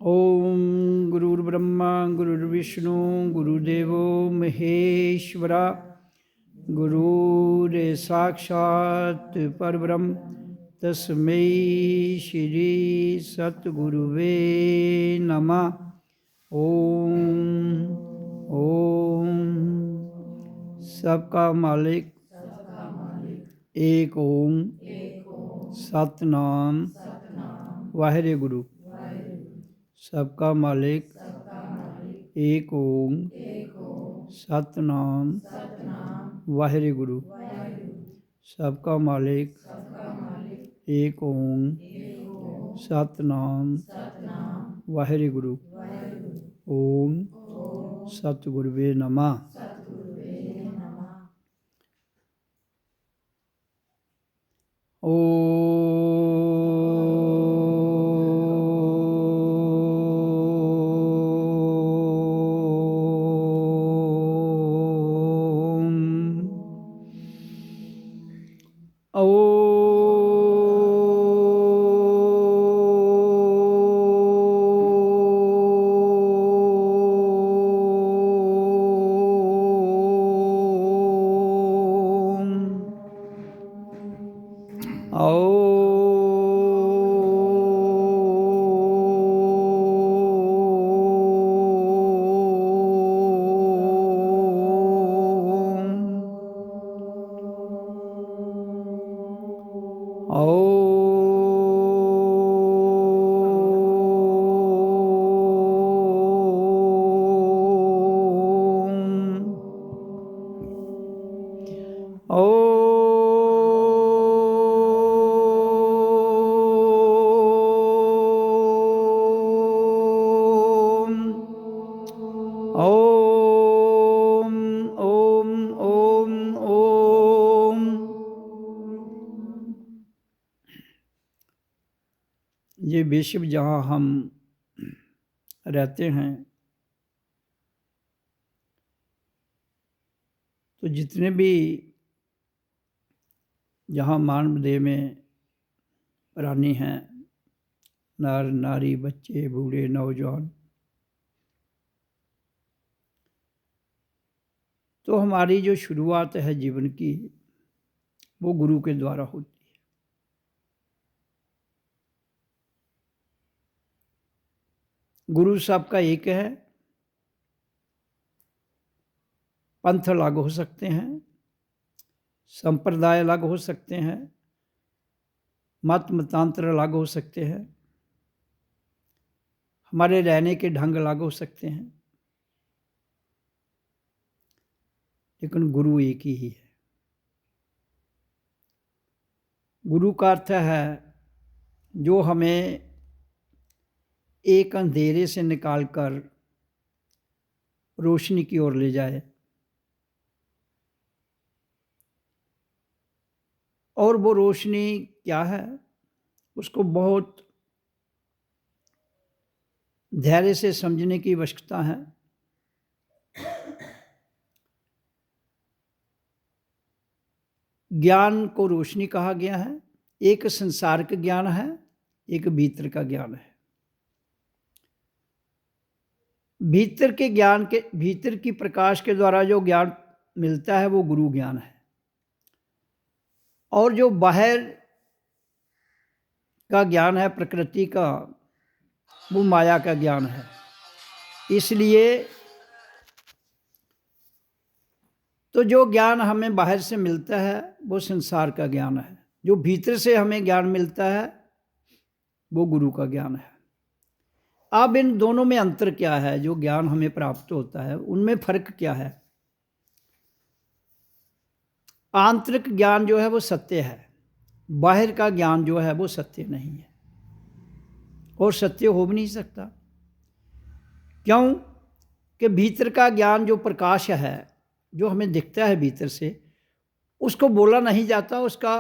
ओम गुरुर्ब्रह्मा गुरुर्विष्णु गुरुदेवो महेश्वरा गुरुरे साक्षात् परब्रह्म तस्मै श्री सतगुरुवे नमः। ओम ओम सबका मालिक एक ओम सतनाम वाहिरे गुरु। सबका मालिक एक ओम सतनाम वाहिरे गुरु। सबका मालिक एक ओम सतनाम वाहिरे गुरु। ओम सतगुरुवे नमः। ओम ओम ओम ओम। ये विश्व जहाँ हम रहते हैं तो जितने भी जहाँ मानव देह में प्राणी हैं, नर नारी बच्चे बूढ़े नौजवान, तो हमारी जो शुरुआत है जीवन की वो गुरु के द्वारा होती है। गुरु सबका एक है। पंथ अलग हो सकते हैं, संप्रदाय अलग हो सकते हैं, मत मतांतर अलग हो सकते हैं, हमारे रहने के ढंग अलग हो सकते हैं, लेकिन गुरु एक ही है। गुरु का अर्थ है जो हमें एक अंधेरे से निकालकर रोशनी की ओर ले जाए, और वो रोशनी क्या है उसको बहुत धैर्य से समझने की आवश्यकता है। ज्ञान को रोशनी कहा गया है। एक संसारिक ज्ञान है, एक भीतर का ज्ञान है। भीतर के ज्ञान के भीतर की प्रकाश के द्वारा जो ज्ञान मिलता है वो गुरु ज्ञान है, और जो बाहर का ज्ञान है प्रकृति का वो माया का ज्ञान है। इसलिए तो जो ज्ञान हमें बाहर से मिलता है वो संसार का ज्ञान है, जो भीतर से हमें ज्ञान मिलता है वो गुरु का ज्ञान है। अब इन दोनों में अंतर क्या है? जो ज्ञान हमें प्राप्त होता है उनमें फर्क क्या है? आंतरिक ज्ञान जो है वो सत्य है, बाहर का ज्ञान जो है वो सत्य नहीं है, और सत्य हो भी नहीं सकता। क्यों? कि भीतर का ज्ञान जो प्रकाश है, जो हमें दिखता है भीतर से, उसको बोला नहीं जाता, उसका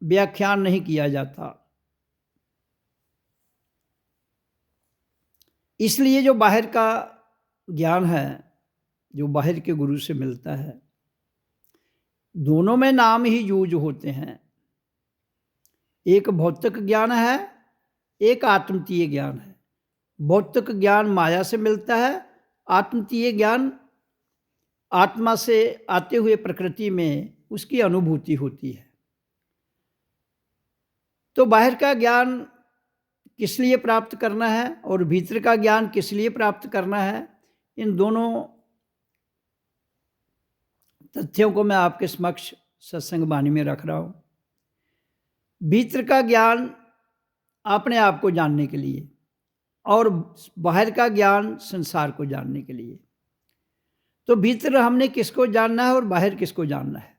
व्याख्यान नहीं किया जाता। इसलिए जो बाहर का ज्ञान है, जो बाहर के गुरु से मिलता है, दोनों में नाम ही यूज होते हैं। एक भौतिक ज्ञान है, एक आत्मतीय ज्ञान है। भौतिक ज्ञान माया से मिलता है, आत्मतीय ज्ञान आत्मा से आते हुए प्रकृति में उसकी अनुभूति होती है। तो बाहर का ज्ञान किस लिए प्राप्त करना है और भीतर का ज्ञान किस लिए प्राप्त करना है, इन दोनों तथ्यों को मैं आपके समक्ष सत्संग वाणी में रख रहा हूँ। भीतर का ज्ञान अपने आप को जानने के लिए और बाहर का ज्ञान संसार को जानने के लिए। तो भीतर हमने किसको जानना है और बाहर किसको जानना है?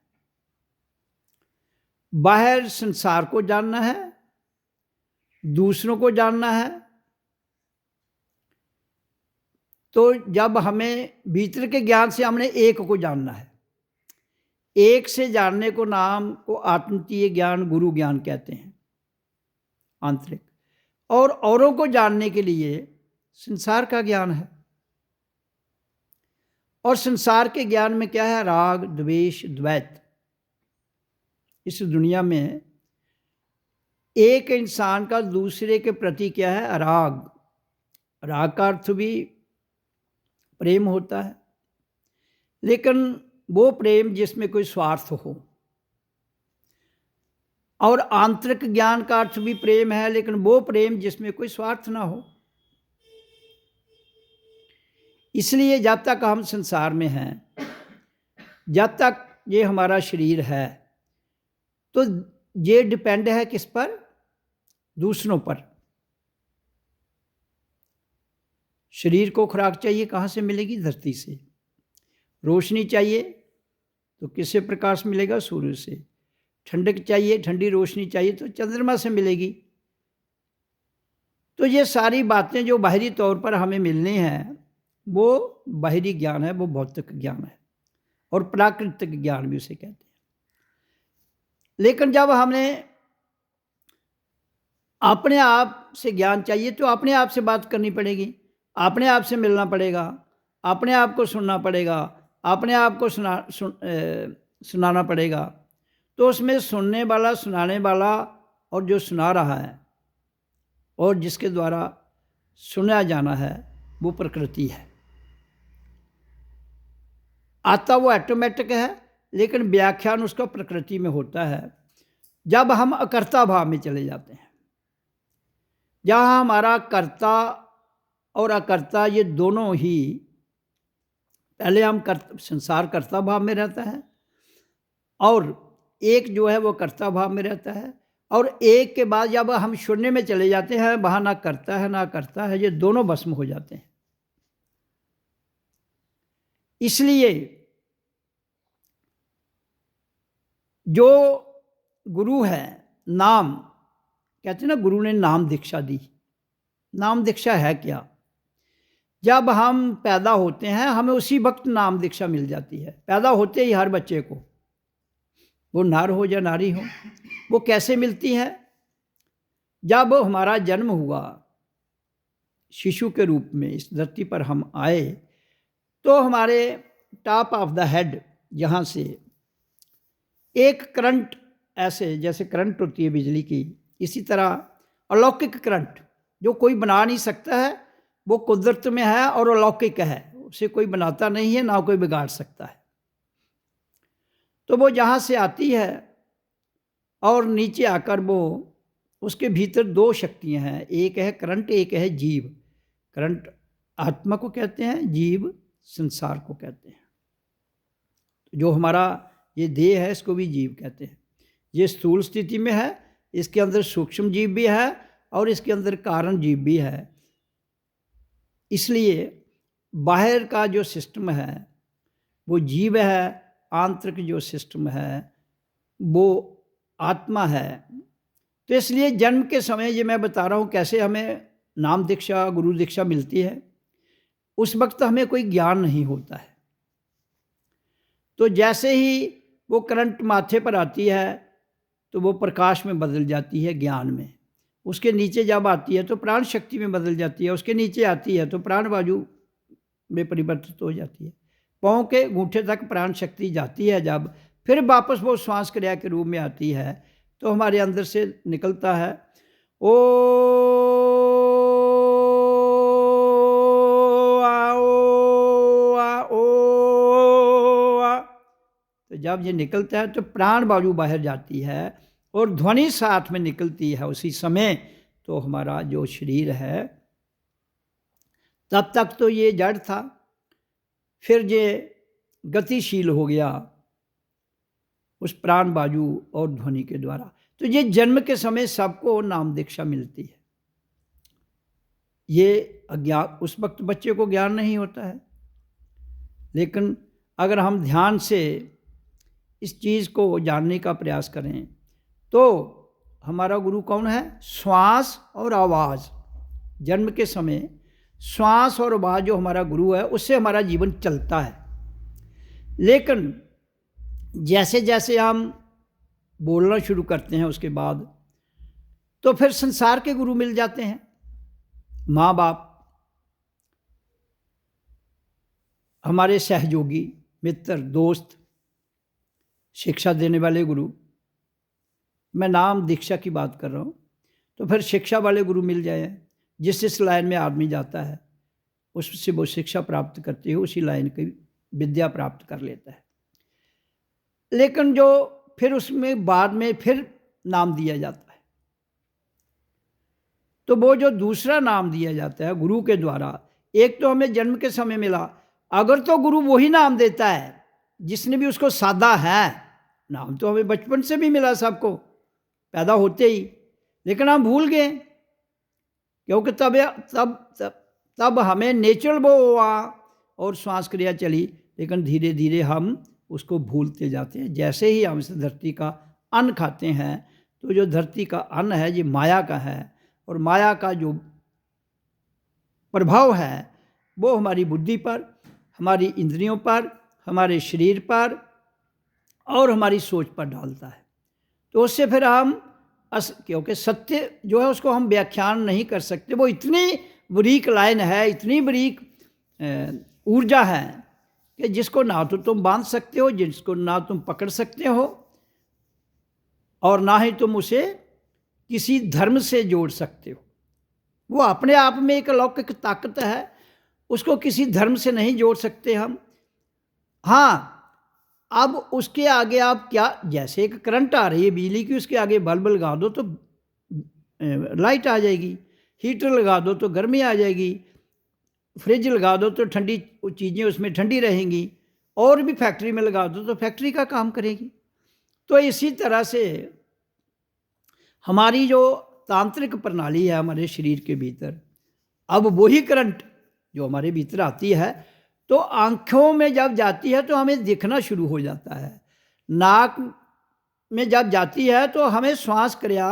बाहर संसार को जानना है, दूसरों को जानना है। तो जब हमें भीतर के ज्ञान से हमने एक को जानना है, एक से जानने को नाम को आत्मतीय ज्ञान, गुरु ज्ञान कहते हैं, आंतरिक। और औरों को जानने के लिए संसार का ज्ञान है। और संसार के ज्ञान में क्या है? राग, द्वेष, द्वैत। इस दुनिया में एक इंसान का दूसरे के प्रति क्या है? राग। राग का अर्थ भी प्रेम होता है, लेकिन वो प्रेम जिसमें कोई स्वार्थ हो। और आंतरिक ज्ञान का अर्थ भी प्रेम है, लेकिन वो प्रेम जिसमें कोई स्वार्थ ना हो। इसलिए जब तक हम संसार में हैं, जब तक ये हमारा शरीर है, तो ये डिपेंड है किस पर? दूसरों पर। शरीर को खुराक चाहिए, कहाँ से मिलेगी? धरती से। रोशनी चाहिए तो किससे प्रकाश मिलेगा? सूर्य से। ठंडक चाहिए, ठंडी रोशनी चाहिए तो चंद्रमा से मिलेगी। तो ये सारी बातें जो बाहरी तौर पर हमें मिलनी हैं, वो बाहरी ज्ञान है, वो भौतिक ज्ञान है, और प्राकृतिक ज्ञान भी उसे कहते हैं। लेकिन जब हमें अपने आप से ज्ञान चाहिए तो अपने आप से बात करनी पड़ेगी, अपने आप से मिलना पड़ेगा, अपने आप को सुनना पड़ेगा, अपने आप को सुनाना पड़ेगा। तो उसमें सुनने वाला, सुनाने वाला और जो सुना रहा है और जिसके द्वारा सुना जाना है, वो प्रकृति है। आता वो ऑटोमेटिक है, लेकिन व्याख्यान उसका प्रकृति में होता है जब हम अकर्ता भाव में चले जाते हैं, जहाँ हमारा कर्ता और अकर्ता ये दोनों ही, पहले हम संसार कर्ता भाव में रहता है और एक जो है वो कर्ता भाव में रहता है, और एक के बाद जब हम शून्य में चले जाते हैं, वहाँ ना करता है ना करता है, ये दोनों भस्म हो जाते हैं। इसलिए जो गुरु है, नाम कहते हैं ना, गुरु ने नाम दीक्षा दी। नाम दीक्षा है क्या? जब हम पैदा होते हैं, हमें उसी वक्त नाम दीक्षा मिल जाती है। पैदा होते ही हर बच्चे को, वो नर हो या नारी हो, वो कैसे मिलती है? जब हमारा जन्म हुआ, शिशु के रूप में इस धरती पर हम आए, तो हमारे टॉप ऑफ द हेड, यहाँ से एक करंट, ऐसे जैसे करंट होती है बिजली की, इसी तरह अलौकिक करंट जो कोई बना नहीं सकता है, वो कुदरत में है और अलौकिक है, उसे कोई बनाता नहीं है, ना कोई बिगाड़ सकता है। तो वो जहाँ से आती है और नीचे आकर वो, उसके भीतर दो शक्तियाँ हैं, एक है करंट, एक है जीव। करंट आत्मा को कहते हैं, जीव संसार को कहते हैं। जो हमारा ये देह है, इसको भी जीव कहते हैं। ये स्थूल स्थिति में है, इसके अंदर सूक्ष्म जीव भी है और इसके अंदर कारण जीव भी है। इसलिए बाहर का जो सिस्टम है वो जीव है, आंतरिक जो सिस्टम है वो आत्मा है। तो इसलिए जन्म के समय, ये मैं बता रहा हूँ कैसे हमें नाम दीक्षा, गुरु दीक्षा मिलती है। उस वक्त हमें कोई ज्ञान नहीं होता है। तो जैसे ही वो करंट माथे पर आती है तो वो प्रकाश में बदल जाती है, ज्ञान में। उसके नीचे जब आती है तो प्राण शक्ति में बदल जाती है, उसके नीचे आती है तो प्राण वायु में परिवर्तित हो जाती है। पाँव के अंगूठे तक प्राण शक्ति जाती है, जब फिर वापस वो श्वास क्रिया के रूप में आती है तो हमारे अंदर से निकलता है ओ तो जब ये निकलता है तो प्राण वायु बाहर जाती है और ध्वनि साथ में निकलती है उसी समय, तो हमारा जो शरीर है, तब तक तो ये जड़ था, फिर ये गतिशील हो गया उस प्राण वायु और ध्वनि के द्वारा। तो ये जन्म के समय सबको नाम दीक्षा मिलती है। ये अज्ञान, उस वक्त बच्चे को ज्ञान नहीं होता है, लेकिन अगर हम ध्यान से इस चीज़ को जानने का प्रयास करें तो हमारा गुरु कौन है? श्वास और आवाज़। जन्म के समय श्वास और आवाज़ जो हमारा गुरु है, उससे हमारा जीवन चलता है। लेकिन जैसे जैसे हम बोलना शुरू करते हैं उसके बाद तो फिर संसार के गुरु मिल जाते हैं, माँ बाप, हमारे सहयोगी, मित्र, दोस्त, शिक्षा देने वाले गुरु। मैं नाम दीक्षा की बात कर रहा हूँ। तो फिर शिक्षा वाले गुरु मिल जाए, जिस लाइन में आदमी जाता है उससे वो शिक्षा प्राप्त करते हुए उसी लाइन की विद्या प्राप्त कर लेता है। लेकिन जो फिर उसमें बाद में फिर नाम दिया जाता है, तो वो जो दूसरा नाम दिया जाता है गुरु के द्वारा, एक तो हमें जन्म के समय मिला, अगर तो गुरु वही नाम देता है जिसने भी उसको साधा है। नाम तो हमें बचपन से भी मिला सबको, पैदा होते ही, लेकिन हम भूल गए, क्योंकि तब हमें नेचुरल वो हुआ और श्वास क्रिया चली, लेकिन धीरे धीरे हम उसको भूलते जाते हैं। जैसे ही हम इस धरती का अन्न खाते हैं, तो जो धरती का अन्न है ये माया का है, और माया का जो प्रभाव है वो हमारी बुद्धि पर, हमारी इंद्रियों पर, हमारे शरीर पर और हमारी सोच पर डालता है। तो उससे फिर हम क्योंकि सत्य जो है उसको हम व्याख्यान नहीं कर सकते, वो इतनी बारीक लाइन है, इतनी बारीक ऊर्जा है कि जिसको ना तो तुम बांध सकते हो, जिसको ना तुम पकड़ सकते हो, और ना ही तुम उसे किसी धर्म से जोड़ सकते हो। वो अपने आप में एक अलौकिक ताकत है, उसको किसी धर्म से नहीं जोड़ सकते हम। हाँ, अब उसके आगे आप क्या, जैसे एक करंट आ रही है बिजली की, उसके आगे बल्ब लगा दो तो लाइट आ जाएगी, हीटर लगा दो तो गर्मी आ जाएगी, फ्रिज लगा दो तो ठंडी चीज़ें उसमें ठंडी रहेंगी, और भी फैक्ट्री में लगा दो तो फैक्ट्री का काम करेगी। तो इसी तरह से हमारी जो तांत्रिक प्रणाली है हमारे शरीर के भीतर, अब वही करंट जो हमारे भीतर आती है, तो आँखों में जब जाती है तो हमें दिखना शुरू हो जाता है, नाक में जब जाती है तो हमें श्वास क्रिया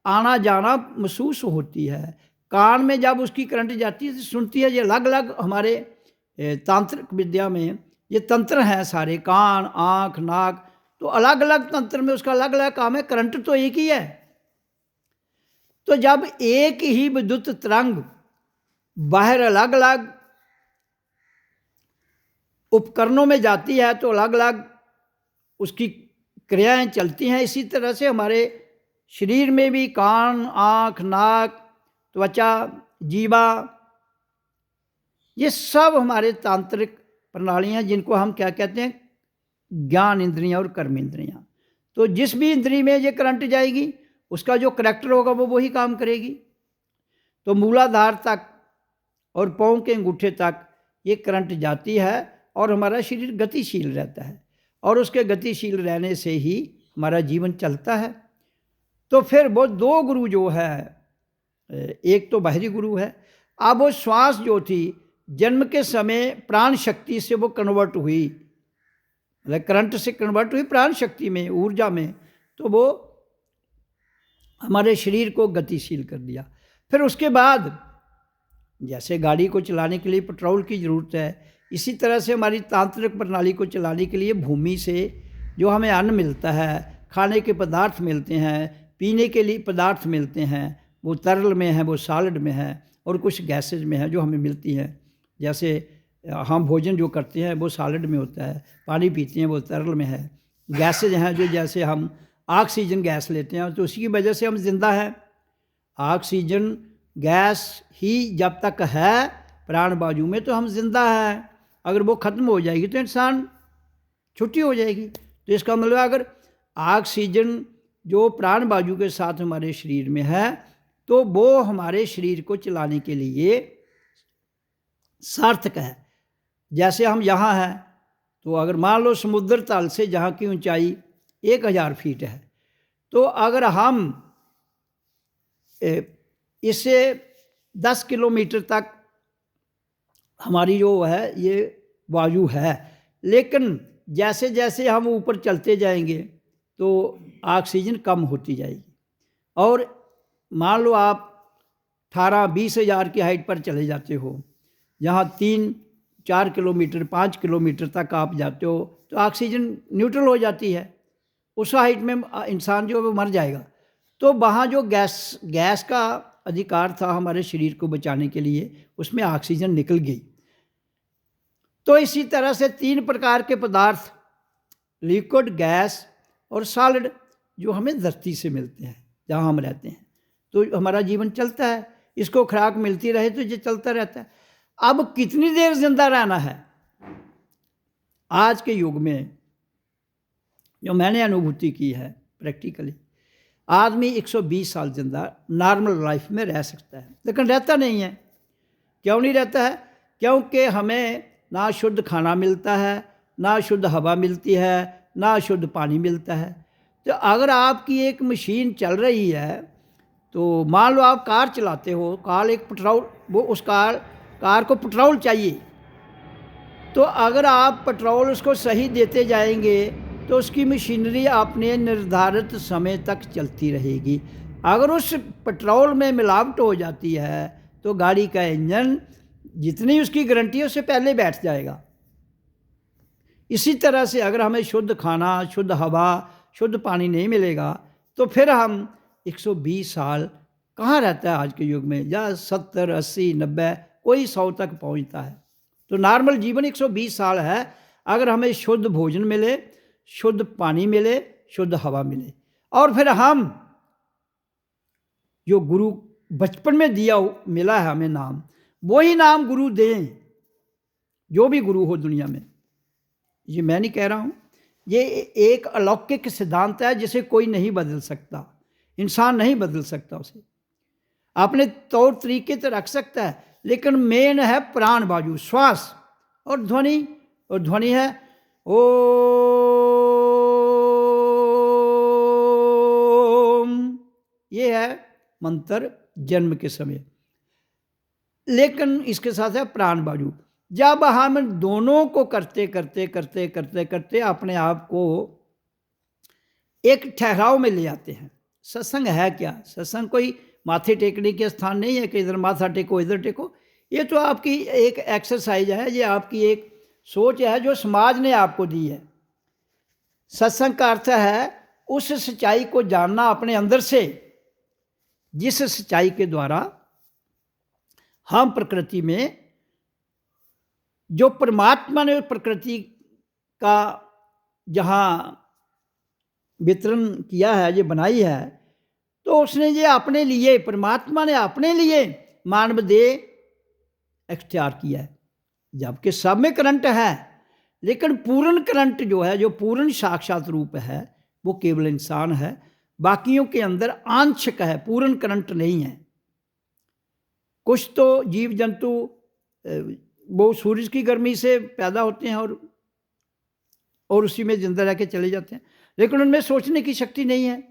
आना जाना महसूस होती है, कान में जब उसकी करंट जाती है तो सुनती है। ये अलग अलग हमारे तांत्रिक विद्या में ये तंत्र हैं सारे, कान, आँख, नाक, तो अलग अलग तंत्र में उसका अलग अलग काम है, करंट तो एक ही है। तो जब एक ही विद्युत तरंग बाहर अलग अलग उपकरणों में जाती है तो अलग अलग उसकी क्रियाएं चलती हैं। इसी तरह से हमारे शरीर में भी कान, आँख, नाक, त्वचा, जीवा, ये सब हमारे तांत्रिक प्रणालियाँ, जिनको हम क्या कहते हैं, ज्ञान इंद्रियाँ और कर्म इंद्रियाँ। तो जिस भी इंद्री में ये करंट जाएगी उसका जो करैक्टर होगा वो वही काम करेगी। तो मूलाधार तक और पाँव के अंगूठे तक ये करंट जाती है और हमारा शरीर गतिशील रहता है, और उसके गतिशील रहने से ही हमारा जीवन चलता है। तो फिर वो दो गुरु जो है, एक तो बाहरी गुरु है, अब वो श्वास जो थी जन्म के समय प्राण शक्ति से वो कन्वर्ट हुई, मतलब करंट से कन्वर्ट हुई प्राण शक्ति में, ऊर्जा में, तो वो हमारे शरीर को गतिशील कर दिया। फिर उसके बाद जैसे गाड़ी को चलाने के लिए पेट्रोल की ज़रूरत है, इसी तरह से हमारी तांत्रिक प्रणाली को चलाने के लिए भूमि से जो हमें अन्न मिलता है, खाने के पदार्थ मिलते हैं, पीने के लिए पदार्थ मिलते हैं, वो तरल में है, वो सॉलिड में है, और कुछ गैसेज में है जो हमें मिलती हैं। जैसे हम भोजन जो करते हैं वो सॉलिड में होता है, पानी पीते हैं वो तरल में है, गैसेज हैं जो जैसे हम ऑक्सीजन गैस लेते हैं तो उसी की वजह से हम जिंदा हैं। ऑक्सीजन गैस ही जब तक है प्राण वायु में तो हम जिंदा हैं, अगर वो ख़त्म हो जाएगी तो इंसान छुट्टी हो जाएगी। तो इसका मतलब अगर ऑक्सीजन जो प्राण वायु के साथ हमारे शरीर में है तो वो हमारे शरीर को चलाने के लिए सार्थक है। जैसे हम यहाँ हैं तो अगर मान लो समुद्र तल से जहाँ की ऊंचाई 1000 फीट है, तो अगर हम इससे 10 किलोमीटर तक हमारी जो है ये वायु है, लेकिन जैसे जैसे हम ऊपर चलते जाएंगे तो ऑक्सीजन कम होती जाएगी। और मान लो आप 18-20 हज़ार की हाइट पर चले जाते हो, जहाँ 3-4 किलोमीटर 5 किलोमीटर तक आप जाते हो, तो ऑक्सीजन न्यूट्रल हो जाती है। उस हाइट में इंसान जो है वो मर जाएगा। तो वहाँ जो गैस का अधिकार था हमारे शरीर को बचाने के लिए, उसमें ऑक्सीजन निकल गई। तो इसी तरह से 3 प्रकार के पदार्थ, लिक्विड, गैस और सॉलिड, जो हमें धरती से मिलते हैं जहाँ हम रहते हैं, तो हमारा जीवन चलता है। इसको खुराक मिलती रहे तो ये चलता रहता है। अब कितनी देर जिंदा रहना है? आज के युग में जो मैंने अनुभूति की है प्रैक्टिकली, आदमी 120 साल जिंदा नॉर्मल लाइफ में रह सकता है, लेकिन रहता नहीं है। क्यों नहीं रहता है? क्योंकि हमें ना शुद्ध खाना मिलता है, ना शुद्ध हवा मिलती है, ना शुद्ध पानी मिलता है। तो अगर आपकी एक मशीन चल रही है, तो मान लो आप कार चलाते हो, कार एक पेट्रोल, वो उस कार को पेट्रोल चाहिए, तो अगर आप पेट्रोल उसको सही देते जाएंगे तो उसकी मशीनरी अपने निर्धारित समय तक चलती रहेगी। अगर उस पेट्रोल में मिलावट हो जाती है तो गाड़ी का इंजन जितनी उसकी गारंटी है उससे पहले बैठ जाएगा। इसी तरह से अगर हमें शुद्ध खाना, शुद्ध हवा, शुद्ध पानी नहीं मिलेगा तो फिर हम 120 साल कहाँ रहता है आज के युग में? या 70, 80, 90, कोई 100 तक पहुँचता है। तो नॉर्मल जीवन 120 साल है। अगर हमें शुद्ध भोजन मिले, शुद्ध पानी मिले, शुद्ध हवा मिले, और फिर हम जो गुरु बचपन में दिया मिला है हमें नाम, वही नाम गुरु दें, जो भी गुरु हो दुनिया में। ये मैं नहीं कह रहा हूँ, ये एक अलौकिक सिद्धांत है जिसे कोई नहीं बदल सकता, इंसान नहीं बदल सकता। उसे अपने तौर तरीके तो रख सकता है, लेकिन मेन है प्राण वायु, श्वास और ध्वनि। और ध्वनि है ओम, ये है मंत्र जन्म के समय। लेकिन इसके साथ है प्राण वायु। जब हम दोनों को करते करते करते करते करते अपने आप को एक ठहराव में ले आते हैं। सत्संग है क्या? सत्संग कोई माथे टेकने के स्थान नहीं है कि इधर माथा टेको इधर टेको। ये तो आपकी एक एक्सरसाइज है, ये आपकी एक सोच है जो समाज ने आपको दी है। सत्संग का अर्थ है उस सच्चाई को जानना अपने अंदर से, जिस सच्चाई के द्वारा हम प्रकृति में, जो परमात्मा ने प्रकृति का जहाँ वितरण किया है, ये बनाई है, तो उसने ये अपने लिए, परमात्मा ने अपने लिए मानव देह इख्तियार किया है। जबकि सब में करंट है, लेकिन पूर्ण करंट जो है, जो पूर्ण साक्षात रूप है, वो केवल इंसान है। बाकियों के अंदर आंशिक है, पूर्ण करंट नहीं है। कुछ तो जीव जंतु वो सूरज की गर्मी से पैदा होते हैं और उसी में जिंदा रह के चले जाते हैं, लेकिन उनमें सोचने की शक्ति नहीं है।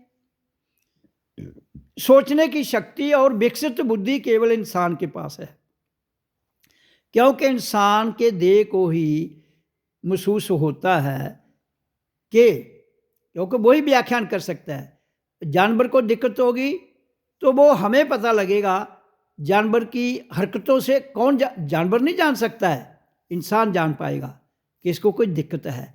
सोचने की शक्ति और विकसित बुद्धि केवल इंसान के पास है, क्योंकि इंसान के देह को ही महसूस होता है कि, क्योंकि वही व्याख्यान कर सकता है। जानवर को दिक्कत होगी तो वो हमें पता लगेगा, जानवर की हरकतों से कौन जानवर नहीं जान सकता है, इंसान जान पाएगा कि इसको कोई दिक्कत है।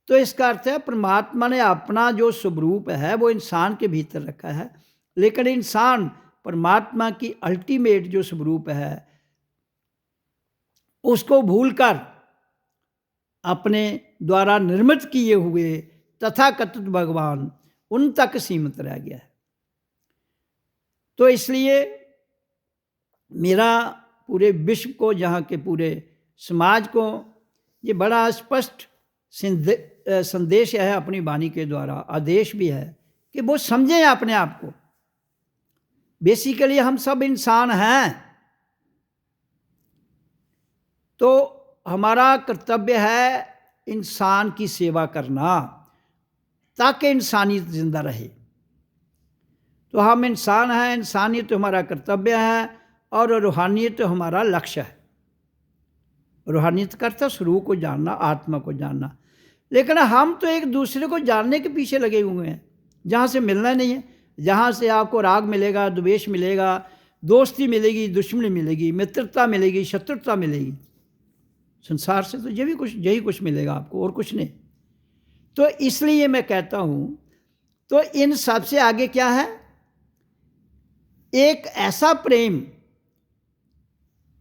तो इसका अर्थ है परमात्मा ने अपना जो स्वरूप है वो इंसान के भीतर रखा है, लेकिन इंसान परमात्मा की अल्टीमेट जो स्वरूप है उसको भूलकर अपने द्वारा निर्मित किए हुए तथाकथित भगवान उन तक सीमित रह गया है। तो इसलिए मेरा पूरे विश्व को, जहाँ के पूरे समाज को ये बड़ा स्पष्ट संदेश है अपनी वाणी के द्वारा, आदेश भी है कि वो समझें अपने आप को। बेसिकली हम सब इंसान हैं, तो हमारा कर्तव्य है इंसान की सेवा करना ताकि इंसानियत जिंदा रहे। तो हम इंसान हैं, इंसानियत तो हमारा कर्तव्य है और रूहानियत तो हमारा लक्ष्य है। रूहानियत का अर्थ है स्वरूप को जानना, आत्मा को जानना। लेकिन हम तो एक दूसरे को जानने के पीछे लगे हुए हैं, जहाँ से मिलना नहीं है, जहाँ से आपको राग मिलेगा, द्वेष मिलेगा, दोस्ती मिलेगी, दुश्मनी मिलेगी, मित्रता मिलेगी, शत्रुता मिलेगी। संसार से तो यही कुछ मिलेगा आपको, और कुछ नहीं। तो इसलिए मैं कहता हूँ, तो इन सब से आगे क्या है? एक ऐसा प्रेम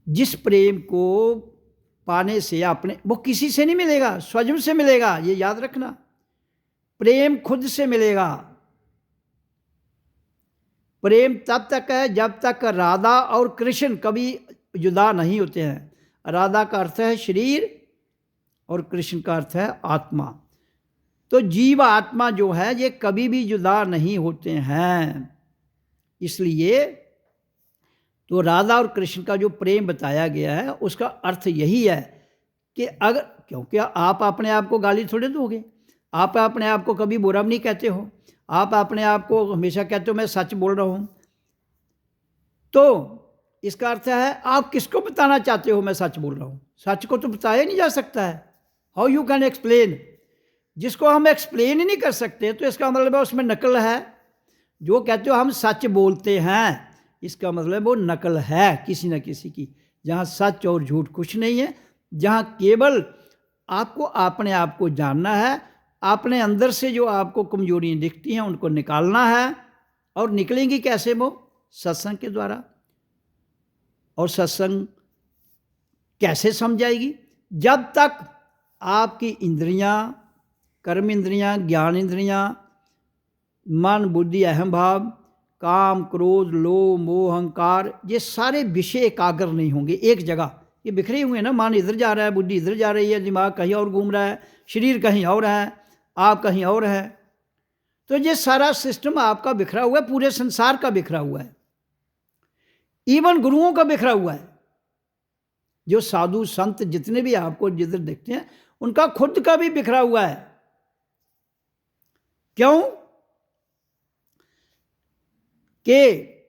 जिस प्रेम को पाने से अपने, वो किसी से नहीं मिलेगा, स्वयं से मिलेगा। ये याद रखना, प्रेम खुद से मिलेगा। प्रेम तब तक है जब तक राधा और कृष्ण कभी जुदा नहीं होते हैं। राधा का अर्थ है शरीर और कृष्ण का अर्थ है आत्मा। तो जीव आत्मा जो है ये कभी भी जुदा नहीं होते हैं। इसलिए तो राधा और कृष्ण का जो प्रेम बताया गया है उसका अर्थ यही है कि अगर, क्योंकि आप अपने आप को गाली थोड़े दोगे, आप अपने आप को कभी बुरा नहीं कहते हो, आप अपने आप को हमेशा कहते हो मैं सच बोल रहा हूँ। तो इसका अर्थ है आप किसको बताना चाहते हो मैं सच बोल रहा हूँ? सच को तो बताया नहीं जा सकता है। How you can explain? जिसको हम एक्सप्लेन ही नहीं कर सकते तो इसका मतलब है उसमें नकल है। जो कहते हो हम सच बोलते हैं, इसका मतलब वो नकल है किसी न किसी की। जहाँ सच और झूठ कुछ नहीं है, जहाँ केवल आपको अपने आप को जानना है, अपने अंदर से जो आपको कमजोरियाँ दिखती हैं उनको निकालना है। और निकलेंगी कैसे? वो सत्संग के द्वारा। और सत्संग कैसे समझाएगी? जब तक आपकी इंद्रियां, कर्म इंद्रियां, ज्ञान इंद्रियां, मन, बुद्धि, अहम भाव, काम, क्रोध, लोभ, मोह, अहंकार, ये सारे विषय एकाग्र नहीं होंगे एक जगह। ये बिखरे हुए हैं ना, मन इधर जा रहा है, बुद्धि इधर जा रही है, दिमाग कहीं और घूम रहा है, शरीर कहीं और है, आप कहीं और है। तो ये सारा सिस्टम आपका बिखरा हुआ है, पूरे संसार का बिखरा हुआ है, इवन गुरुओं का बिखरा हुआ है। जो साधु संत जितने भी आपको जिधर देखते हैं उनका खुद का भी बिखरा हुआ है। क्यों? कि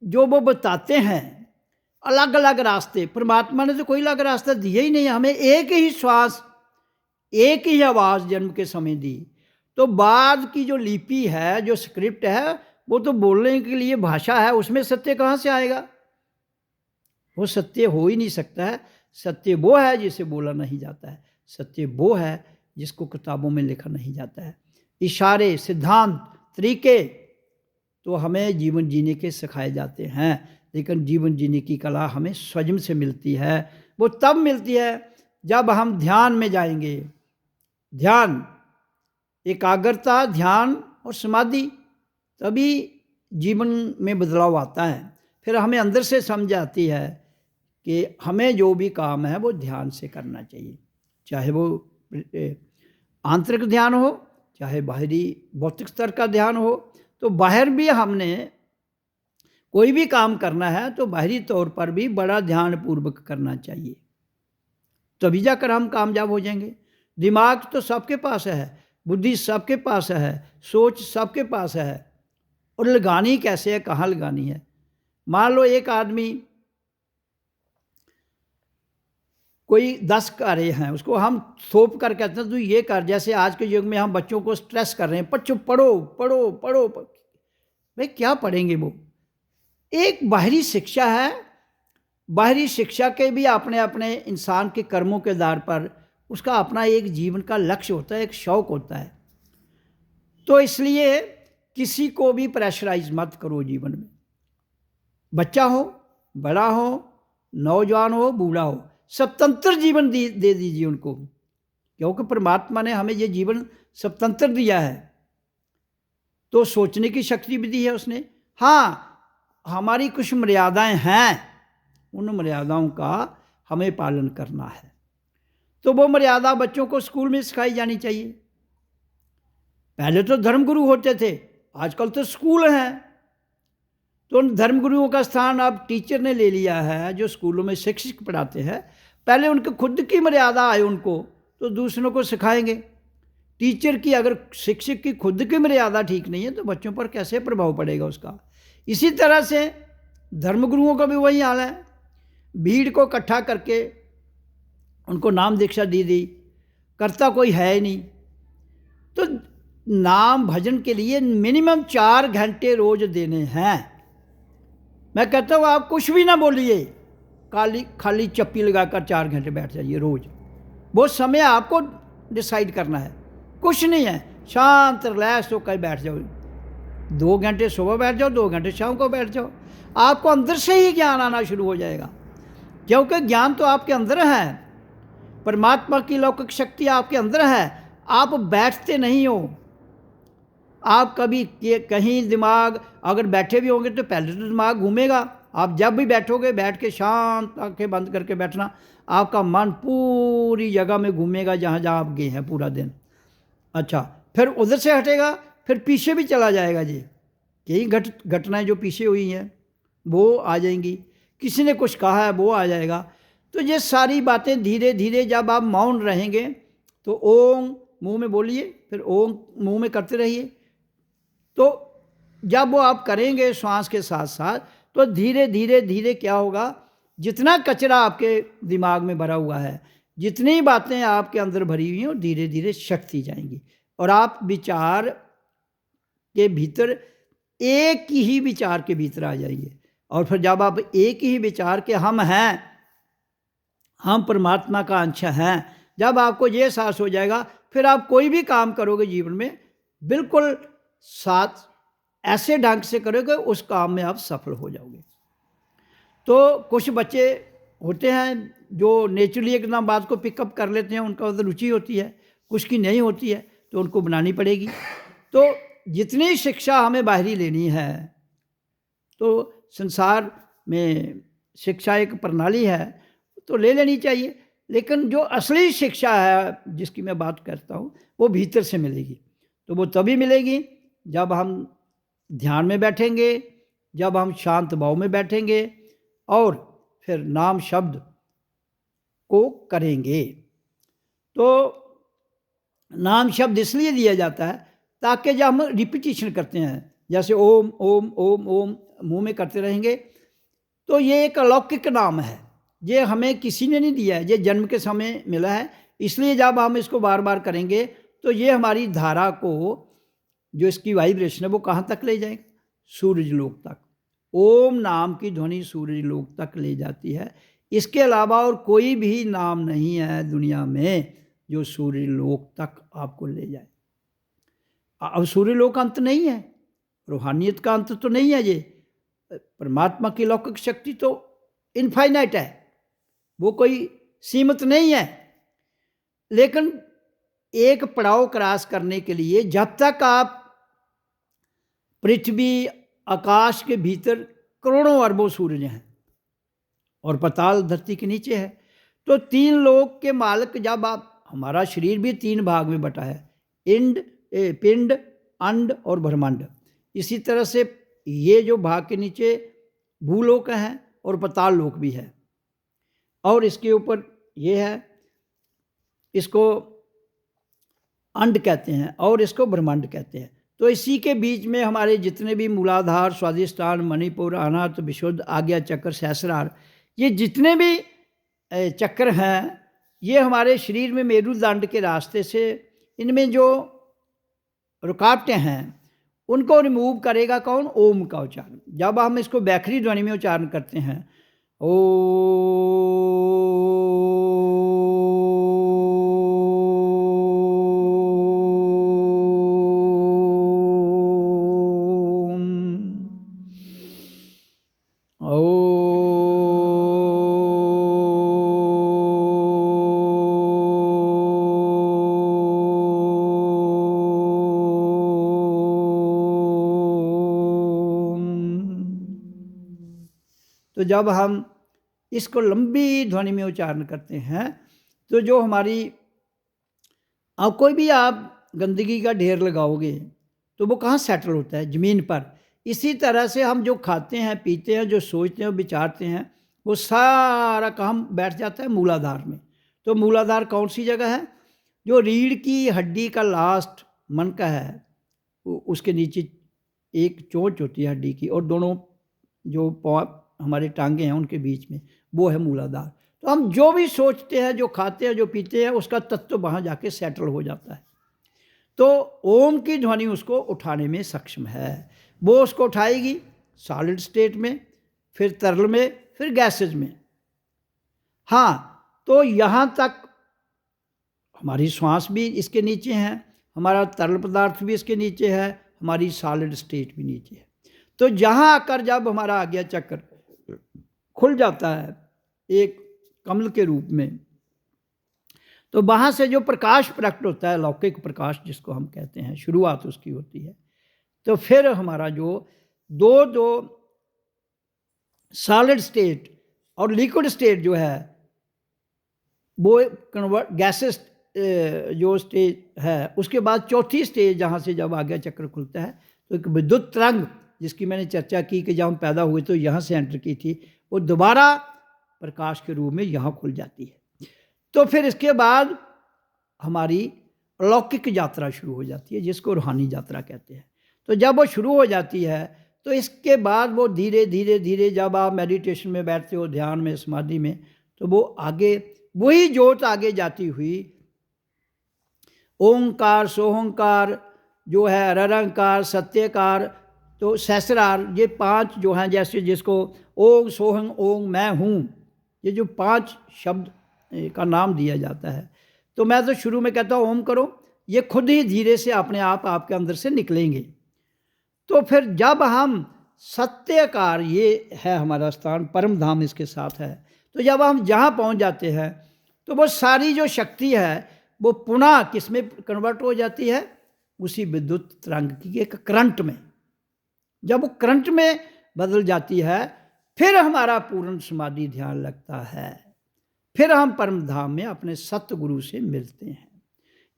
जो वो बताते हैं अलग अलग रास्ते, परमात्मा ने तो कोई अलग रास्ता दिया ही नहीं, हमें एक ही श्वास, एक ही आवाज़ जन्म के समय दी। तो बाद की जो लिपि है, जो स्क्रिप्ट है, वो तो बोलने के लिए भाषा है, उसमें सत्य कहाँ से आएगा? वो सत्य हो ही नहीं सकता है। सत्य वो है जिसे बोला नहीं जाता है, सत्य वो है जिसको किताबों में लिखा नहीं जाता है। इशारे, सिद्धांत, तरीके तो हमें जीवन जीने के सिखाए जाते हैं, लेकिन जीवन जीने की कला हमें स्वयं से मिलती है। वो तब मिलती है जब हम ध्यान में जाएंगे। ध्यान, एकाग्रता, ध्यान और समाधि, तभी जीवन में बदलाव आता है। फिर हमें अंदर से समझ आती है कि हमें जो भी काम है वो ध्यान से करना चाहिए, चाहे वो आंतरिक ध्यान हो, चाहे बाहरी भौतिक स्तर का ध्यान हो। तो बाहर भी हमने कोई भी काम करना है तो बाहरी तौर पर भी बड़ा ध्यान पूर्वक करना चाहिए, तभी जाकर हम कामयाब हो जाएंगे। दिमाग तो सबके पास है, बुद्धि सबके पास है, सोच सबके पास है, और लगानी कैसे है, कहाँ लगानी है। मान लो एक आदमी कोई 10 कार्य हैं, उसको हम थोप कर कहते हैं तू ये कर। जैसे आज के युग में हम बच्चों को स्ट्रेस कर रहे हैं, बच्चों पढ़ो पढ़ो पढ़ो। भाई क्या पढ़ेंगे वो? एक बाहरी शिक्षा है, बाहरी शिक्षा के भी अपने अपने इंसान के कर्मों के आधार पर उसका अपना एक जीवन का लक्ष्य होता है, एक शौक होता है। तो इसलिए किसी को भी प्रेशराइज मत करो जीवन में। बच्चा हो, बड़ा हो, नौजवान हो, बूढ़ा हो, स्वतंत्र जीवन दे दीजिए उनको, क्योंकि परमात्मा ने हमें ये जीवन स्वतंत्र दिया है। तो सोचने की शक्ति भी दी है उसने। हाँ, हमारी कुछ मर्यादाएं हैं, उन मर्यादाओं का हमें पालन करना है। तो वो मर्यादा बच्चों को स्कूल में सिखाई जानी चाहिए। पहले तो धर्मगुरु होते थे, आजकल तो स्कूल हैं। तो उन धर्मगुरुओं का स्थान अब टीचर ने ले लिया है, जो स्कूलों में शिक्षक पढ़ाते हैं। पहले उनकी खुद की मर्यादा आए उनको, तो दूसरों को सिखाएंगे। टीचर की, अगर शिक्षक की खुद की मर्यादा ठीक नहीं है तो बच्चों पर कैसे प्रभाव पड़ेगा उसका। इसी तरह से धर्मगुरुओं का भी वही हाल है। भीड़ को इकट्ठा करके उनको नाम दीक्षा दी दी, करता कोई है ही नहीं। तो नाम भजन के लिए मिनिमम 4 घंटे रोज देने हैं। मैं कहता हूँ आप कुछ भी ना बोलिए, खाली चप्पी लगाकर 4 घंटे बैठ जाइए रोज। वो समय आपको डिसाइड करना है, कुछ नहीं है। शांत रिलैक्स होकर बैठ जाओ, 2 घंटे सुबह बैठ जाओ, 2 घंटे शाम को बैठ जाओ। आपको अंदर से ही ज्ञान आना शुरू हो जाएगा, क्योंकि ज्ञान तो आपके अंदर है। परमात्मा की लौकिक शक्ति आपके अंदर है। आप बैठते नहीं हो। आप कभी कहीं दिमाग अगर बैठे भी होंगे तो पहले तो दिमाग घूमेगा। आप जब भी बैठोगे, बैठ के शांत आंखें बंद करके बैठना, आपका मन पूरी जगह में घूमेगा जहाँ जहाँ आप गए हैं पूरा दिन। अच्छा, फिर उधर से हटेगा, फिर पीछे भी चला जाएगा जी। कई घटनाएं जो पीछे हुई हैं वो आ जाएंगी, किसी ने कुछ कहा है वो आ जाएगा। तो ये सारी बातें धीरे धीरे जब आप मौन रहेंगे तो ओम मुंह में बोलिए, फिर ओम मुंह में करते रहिए। तो जब वो आप करेंगे श्वास के साथ साथ, तो धीरे धीरे धीरे क्या होगा, जितना कचरा आपके दिमाग में भरा हुआ है, जितनी बातें आपके अंदर भरी हुई हैं, धीरे धीरे शक्ति जाएंगी। और आप विचार के भीतर, एक ही विचार के भीतर आ जाइए। और फिर जब आप एक ही विचार के हम हैं, हम परमात्मा का अंश हैं, जब आपको ये एहसास हो जाएगा, फिर आप कोई भी काम करोगे जीवन में बिल्कुल साथ ऐसे ढंग से करोगे, उस काम में आप सफल हो जाओगे। तो कुछ बच्चे होते हैं जो नेचुरली एकदम बात को पिकअप कर लेते हैं, उनका उधर रुचि होती है, कुछ की नहीं होती है, तो उनको बनानी पड़ेगी। तो जितनी शिक्षा हमें बाहरी लेनी है, तो संसार में शिक्षा एक प्रणाली है, तो ले लेनी चाहिए। लेकिन जो असली शिक्षा है जिसकी मैं बात करता हूँ, वो भीतर से मिलेगी। तो वो तभी मिलेगी जब हम ध्यान में बैठेंगे, जब हम शांत भाव में बैठेंगे और फिर नाम शब्द को करेंगे। तो नाम शब्द इसलिए दिया जाता है ताकि जब हम रिपीटिशन करते हैं, जैसे ओम ओम ओम ओम मुंह में करते रहेंगे, तो ये एक अलौकिक नाम है। ये हमें किसी ने नहीं दिया है, ये जन्म के समय मिला है। इसलिए जब हम इसको बार बार करेंगे तो ये हमारी धारा को, जो इसकी वाइब्रेशन है, वो कहाँ तक ले जाएगा, सूरज लोक तक। ओम नाम की ध्वनि सूरज लोक तक ले जाती है। इसके अलावा और कोई भी नाम नहीं है दुनिया में जो सूर्य लोक तक आपको ले जाए। अब सूर्य लोक अंत नहीं है, रूहानियत का अंत तो नहीं है। ये परमात्मा की लौकिक शक्ति तो इनफाइनाइट है, वो कोई सीमित नहीं है। लेकिन एक पड़ाव क्रॉस करने के लिए, जब तक आप पृथ्वी आकाश के भीतर करोड़ों अरबों सूरज हैं और पाताल धरती के नीचे है, तो 3 लोक के मालिक, जब आप, हमारा शरीर भी 3 भाग में बटा है, पिंड, अंड और ब्रह्मांड। इसी तरह से ये जो भाग के नीचे भूलोक है और पाताल लोक भी है, और इसके ऊपर ये है, इसको अंड कहते हैं और इसको ब्रह्मांड कहते हैं। तो इसी के बीच में हमारे जितने भी मूलाधार, स्वादिष्ठान, मणिपुर, अनाहत, विशुद्ध, आज्ञा चक्र, सहस्रार, ये जितने भी चक्र हैं, ये हमारे शरीर में मेरुदंड के रास्ते से, इनमें जो रुकावटें हैं उनको रिमूव करेगा कौन, ओम का उच्चारण। जब हम इसको बैखरी ध्वनि में उच्चारण करते हैं, ओ तो जब हम इसको लंबी ध्वनि में उच्चारण करते हैं तो जो हमारी, अब कोई भी आप गंदगी का ढेर लगाओगे तो वो कहाँ सेटल होता है? ज़मीन पर। इसी तरह से हम जो खाते हैं, पीते हैं, जो सोचते हैं, विचारते हैं, वो सारा काम बैठ जाता है मूलाधार में। तो मूलाधार कौन सी जगह है? जो रीढ़ की हड्डी का लास्ट मन का है, उसके नीचे एक चोंच होती है हड्डी की, और दोनों जो हमारे टांगे हैं उनके बीच में, वो है मूलाधार। तो हम जो भी सोचते हैं, जो खाते हैं, जो पीते हैं, उसका तत्व वहाँ जाके सेटल हो जाता है। तो ओम की ध्वनि उसको उठाने में सक्षम है। वो उसको उठाएगी सॉलिड स्टेट में, फिर तरल में, फिर गैसेज में। हाँ, तो यहाँ तक हमारी श्वास भी इसके नीचे है, हमारा तरल पदार्थ भी इसके नीचे है, हमारी सॉलिड स्टेट भी नीचे है। तो जहाँ आकर जब हमारा आज्ञा चक्र खुल जाता है एक कमल के रूप में, तो वहाँ से जो प्रकाश प्रकट होता है, लौकिक प्रकाश जिसको हम कहते हैं, शुरुआत उसकी होती है। तो फिर हमारा जो दो सॉलिड स्टेट और लिक्विड स्टेट जो है, वो कन्वर्ट गैसेस जो स्टेज है, उसके बाद चौथी स्टेज जहाँ से जब आज्ञा चक्र खुलता है, तो एक विद्युत तरंग जिसकी मैंने चर्चा की कि जब हम पैदा हुए तो यहाँ से एंटर की थी, वो दोबारा प्रकाश के रूप में यहाँ खुल जाती है। तो फिर इसके बाद हमारी अलौकिक यात्रा शुरू हो जाती है, जिसको रूहानी यात्रा कहते हैं। तो जब वो शुरू हो जाती है, तो इसके बाद वो धीरे धीरे धीरे जब आप मेडिटेशन में बैठते हो, ध्यान में, समाधि में, तो वो आगे वही ज्योत आगे जाती हुई ओंकार, सोहंकार जो है, ररंकार, सत्यकार, तो सहस्रार, ये 5 जो हैं, जैसे जिसको ओम, सोहं, ओम, मैं हूँ, ये जो 5 शब्द का नाम दिया जाता है। तो मैं तो शुरू में कहता हूँ ओम करो, ये खुद ही धीरे से अपने आप आपके अंदर से निकलेंगे। तो फिर जब हम सत्यकार, ये है हमारा स्थान, परम धाम इसके साथ है, तो जब हम जहाँ पहुँच जाते हैं, तो वो सारी जो शक्ति है वो पुनः किस में कन्वर्ट हो जाती है? उसी विद्युत तरंग की एक करंट में। जब वो करंट में बदल जाती है, फिर हमारा पूर्ण समाधि ध्यान लगता है, फिर हम परम धाम में अपने सतगुरु से मिलते हैं।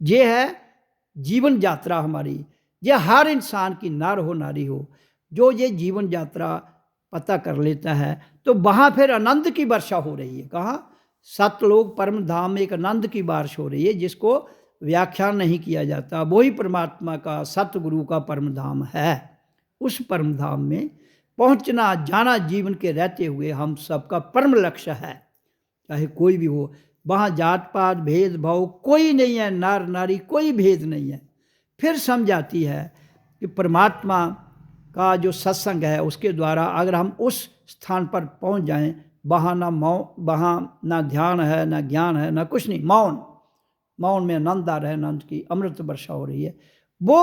ये है जीवन यात्रा हमारी। ये हर इंसान की, नर हो नारी हो, जो ये जीवन यात्रा पता कर लेता है, तो वहाँ फिर आनंद की वर्षा हो रही है। कहाँ? सतलोक परम धाम में एक आनंद की बारिश हो रही है, जिसको व्याख्यान नहीं किया जाता। वही परमात्मा का, सतगुरु का परम धाम है। उस परम धाम में पहुंचना, जाना जीवन के रहते हुए हम सबका परम लक्ष्य है। चाहे कोई भी हो, वहाँ जात पात भेदभाव कोई नहीं है, नर नारी कोई भेद नहीं है। फिर समझ आती है कि परमात्मा का जो सत्संग है, उसके द्वारा अगर हम उस स्थान पर पहुंच जाएं, वहाँ ना ध्यान है, ना ज्ञान है, ना कुछ नहीं, मौन में आनंद आ रहा है, आनंद की अमृत वर्षा हो रही है। वो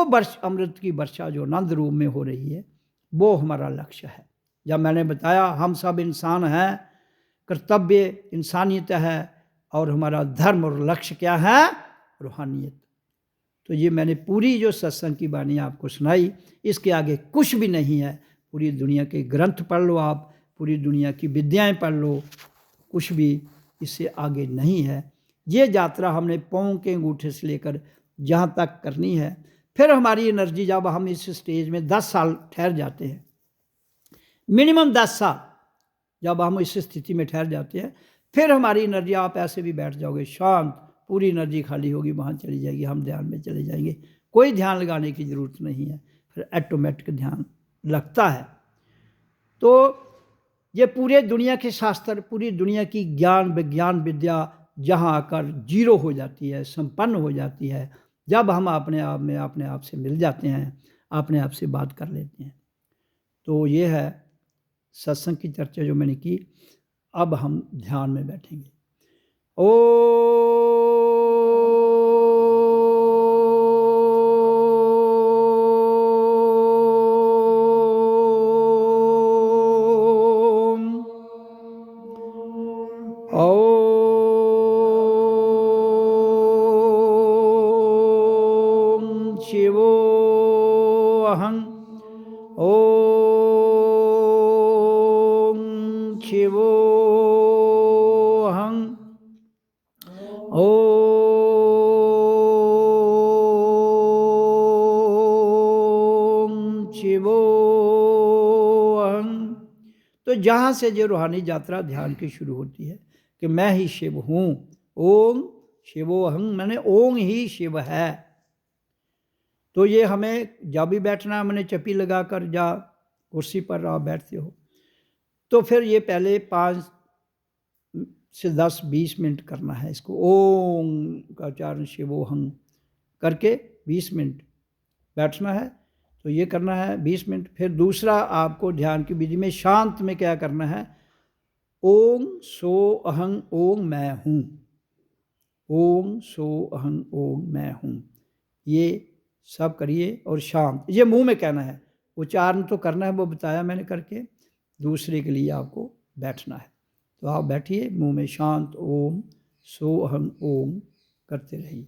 अमृत की वर्षा जो आनंद रूप में हो रही है, वो हमारा लक्ष्य है। जब मैंने बताया हम सब इंसान हैं, कर्तव्य इंसानियत है, और हमारा धर्म और लक्ष्य क्या है? रूहानियत। तो ये मैंने पूरी जो सत्संग की वाणी आपको सुनाई, इसके आगे कुछ भी नहीं है। पूरी दुनिया के ग्रंथ पढ़ लो आप, पूरी दुनिया की विद्याएं पढ़ लो, कुछ भी इससे आगे नहीं है। ये यात्रा हमने पाँव के अंगूठे से लेकर जहाँ तक करनी है। फिर हमारी एनर्जी, जब हम इस स्टेज में 10 साल ठहर जाते हैं, मिनिमम 10 साल जब हम इस स्थिति में ठहर जाते हैं, फिर हमारी एनर्जी, आप ऐसे भी बैठ जाओगे शांत, पूरी एनर्जी खाली होगी, वहाँ चली जाएगी, हम ध्यान में चले जाएंगे, कोई ध्यान लगाने की ज़रूरत नहीं है, फिर ऑटोमेटिक ध्यान लगता है। तो ये पूरे दुनिया के शास्त्र, पूरी दुनिया की ज्ञान विज्ञान विद्या जहाँ आकर जीरो हो जाती है, संपन्न हो जाती है, जब हम अपने आप में अपने आप से मिल जाते हैं, अपने आप से बात कर लेते हैं। तो ये है सत्संग की चर्चा जो मैंने की। अब हम ध्यान में बैठेंगे। शिवोऽहं शिवोऽहं जहाँ से जो रूहानी यात्रा ध्यान की शुरू होती है कि मैं ही शिव हूँ, ओम शिवोहं, मैंने ओम ही शिव है। तो ये हमें जब भी बैठना, मैंने चप्पी लगाकर या कुर्सी पर आप बैठते हो, तो फिर ये पहले 5 से 10-20 मिनट करना है इसको, ओम का उच्चारण शिवोहं करके 20 मिनट बैठना है। तो ये करना है 20 मिनट। फिर दूसरा आपको ध्यान की विधि में शांत में क्या करना है, ओम सो अहं ओम मैं हूँ, ओम सो अहं ओम मैं हूँ, ये सब करिए और शांत, ये मुंह में कहना है, उच्चारण तो करना है, वो बताया मैंने करके। दूसरे के लिए आपको बैठना है। तो आप बैठिए, मुंह में शांत ओम सो अहं ओम करते रहिए।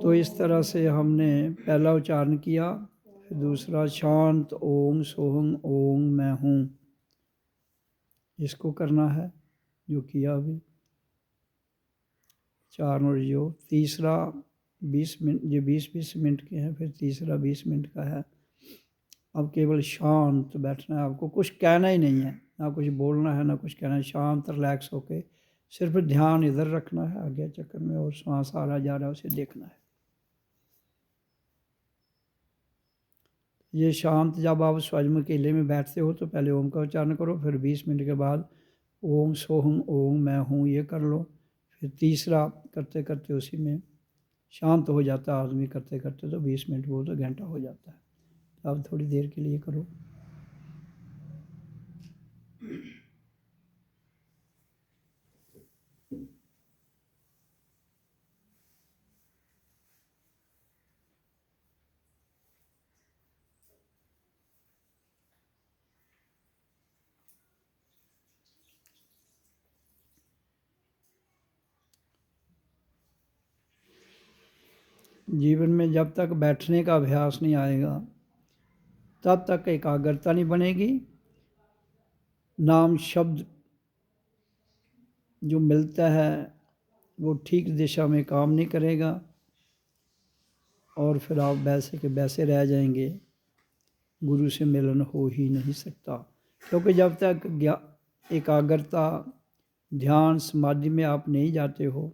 तो इस तरह से हमने पहला उच्चारण किया, फिर दूसरा शांत ओम सोहं ओम मैं हूँ, इसको करना है जो किया अभी उच्चारण। और जो तीसरा 20 मिनट, ये 20-20 मिनट के हैं, फिर तीसरा 20 मिनट का है। अब केवल शांत बैठना है, आपको कुछ कहना ही नहीं है, ना कुछ बोलना है ना कुछ कहना है, शांत रिलैक्स होके सिर्फ ध्यान इधर रखना है आगे चक्कर में, और सांस आ रहा जा रहा है उसे देखना है। ये शांत जब आप स्वयं अकेले में बैठते हो तो पहले ओम का उच्चारण करो, फिर 20 मिनट के बाद ओम सोहं ओम मैं हूँ ये कर लो, फिर तीसरा करते करते उसी में शांत हो जाता है आदमी करते करते, तो 20 मिनट वो तो घंटा हो जाता है। तो आप थोड़ी देर के लिए करो। जीवन में जब तक बैठने का अभ्यास नहीं आएगा तब तक एकाग्रता नहीं बनेगी, नाम शब्द जो मिलता है वो ठीक दिशा में काम नहीं करेगा, और फिर आप वैसे के वैसे रह जाएंगे, गुरु से मिलन हो ही नहीं सकता। क्योंकि जब तक एकाग्रता ध्यान समाधि में आप नहीं जाते हो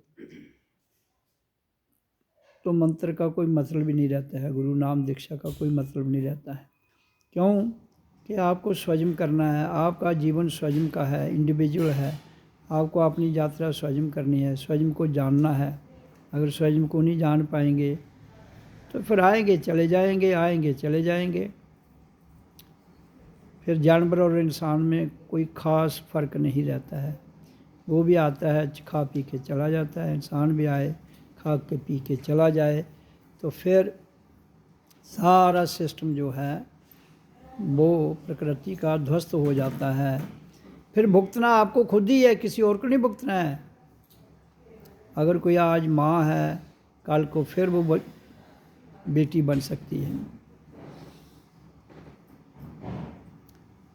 तो मंत्र का कोई मतलब भी नहीं रहता है, गुरु नाम दीक्षा का कोई मतलब नहीं रहता है। क्यों कि आपको स्वयं करना है, आपका जीवन स्वयं का है, इंडिविजुअल है, आपको अपनी यात्रा स्वयं करनी है, स्वयं को जानना है। अगर स्वयं को नहीं जान पाएंगे तो फिर आएंगे चले जाएंगे, आएंगे चले जाएंगे, फिर जानवर और इंसान में कोई ख़ास फ़र्क नहीं रहता है। वो भी आता है खा पी के चला जाता है, इंसान भी आए खा के पी के चला जाए, तो फिर सारा सिस्टम जो है वो प्रकृति का ध्वस्त हो जाता है। फिर भुगतना आपको खुद ही है, किसी और को नहीं भुगतना है। अगर कोई आज माँ है कल को फिर वो बेटी बन सकती है।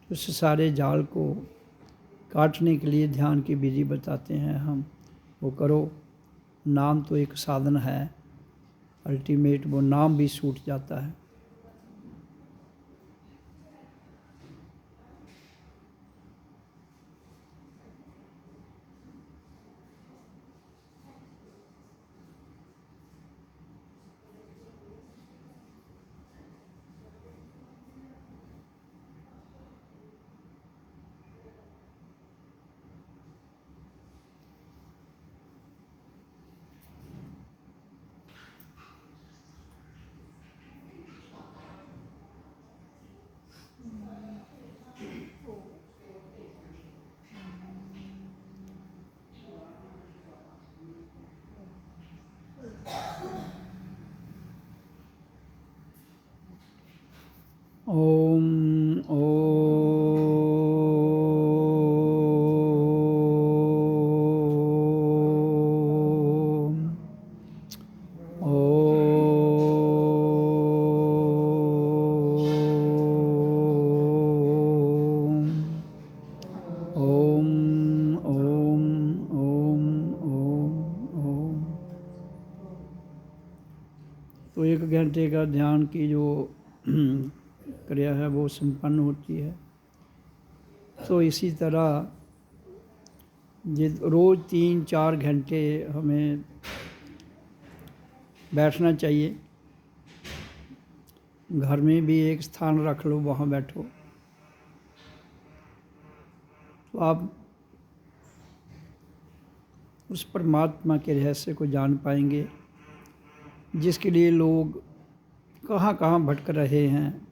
उस सारे जाल को काटने के लिए ध्यान की विधि बताते हैं हम, वो करो। नाम तो एक साधन है, अल्टीमेट वो नाम भी छूट जाता है। ओम ओम ओम ओम ओम ओम। तो 1 घंटे का ध्यान की जो क्रिया है वो संपन्न होती है। तो इसी तरह रोज़ 3-4 घंटे हमें बैठना चाहिए। घर में भी एक स्थान रख लो, वहाँ बैठो, तो आप उस परमात्मा के रहस्य को जान पाएंगे, जिसके लिए लोग कहाँ कहाँ भटक रहे हैं,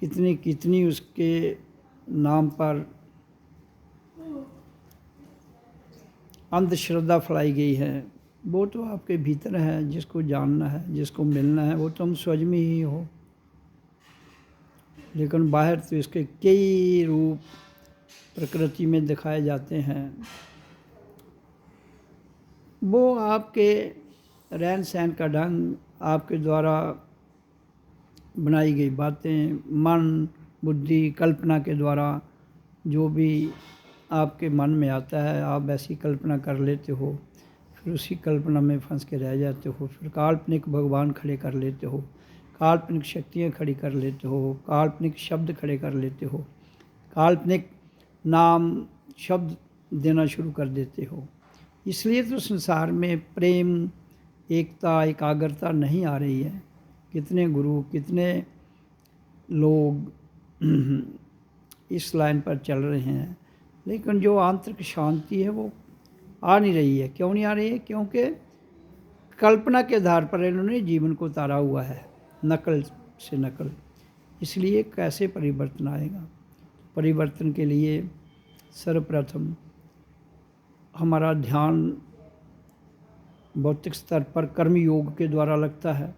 कितनी कितनी उसके नाम पर अंधश्रद्धा फैलाई गई है। वो तो आपके भीतर है, जिसको जानना है, जिसको मिलना है, वो तुम स्वयं में ही हो। लेकिन बाहर तो इसके कई रूप प्रकृति में दिखाए जाते हैं। वो आपके रहन सहन का ढंग, आपके द्वारा बनाई गई बातें, मन बुद्धि कल्पना के द्वारा जो भी आपके मन में आता है, आप वैसी कल्पना कर लेते हो, फिर उसी कल्पना में फंस के रह जाते हो। फिर काल्पनिक भगवान खड़े कर लेते हो, काल्पनिक शक्तियाँ खड़ी कर लेते हो, काल्पनिक शब्द खड़े कर लेते हो, काल्पनिक नाम शब्द देना शुरू कर देते हो। इसलिए तो संसार में प्रेम, एकता, एकाग्रता नहीं आ रही है। कितने गुरु, कितने लोग इस लाइन पर चल रहे हैं, लेकिन जो आंतरिक शांति है वो आ नहीं रही है। क्यों नहीं आ रही है? क्योंकि कल्पना के आधार पर इन्होंने जीवन को उतारा हुआ है, नकल से नकल। इसलिए कैसे परिवर्तन आएगा? परिवर्तन के लिए सर्वप्रथम हमारा ध्यान भौतिक स्तर पर कर्म योग के द्वारा लगता है,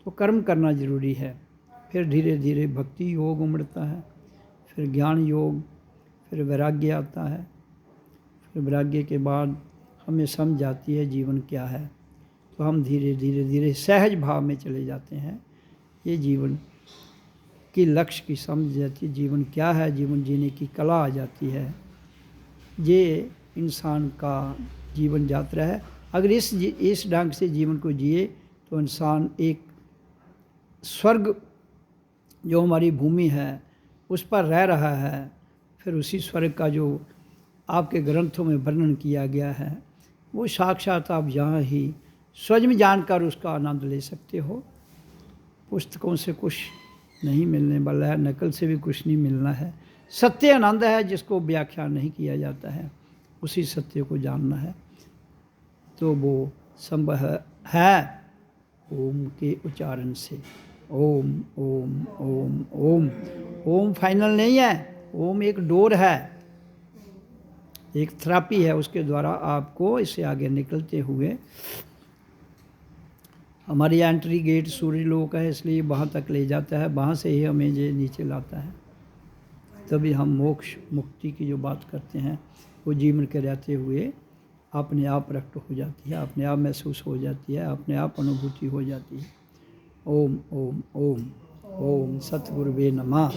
तो कर्म करना ज़रूरी है। फिर धीरे धीरे भक्ति योग उमड़ता है, फिर ज्ञान योग, फिर वैराग्य आता है। फिर वैराग्य के बाद हमें समझ आती है जीवन क्या है, तो हम धीरे धीरे धीरे सहज भाव में चले जाते हैं। ये जीवन की लक्ष्य की समझ जाती है, जीवन क्या है, जीवन जीने की कला आ जाती है। ये इंसान का जीवन यात्रा है। अगर इस ढंग से जीवन को जिए तो इंसान एक स्वर्ग जो हमारी भूमि है उस पर रह रहा है। फिर उसी स्वर्ग का जो आपके ग्रंथों में वर्णन किया गया है, वो साक्षात आप यहाँ ही स्वयं जानकर उसका आनंद ले सकते हो। पुस्तकों से कुछ नहीं मिलने वाला है, नकल से भी कुछ नहीं मिलना है। सत्य आनंद है, जिसको व्याख्या नहीं किया जाता है। उसी सत्य को जानना है, तो वो संभव है ओम के उच्चारण से। ओम ओम ओम ओम। ओम फाइनल नहीं है, ओम एक डोर है, एक थेरेपी है। उसके द्वारा आपको इससे आगे निकलते हुए, हमारी एंट्री गेट सूर्य लोक है, इसलिए वहाँ तक ले जाता है। वहाँ से ही हमें ये नीचे लाता है। तभी हम मोक्ष मुक्ति की जो बात करते हैं वो जीवन के रहते हुए अपने आप प्रकट हो जाती है, अपने आप महसूस हो जाती है, अपने आप अनुभूति हो जाती है। ओम ओम ओम। ओम सतगुरुवे नमः।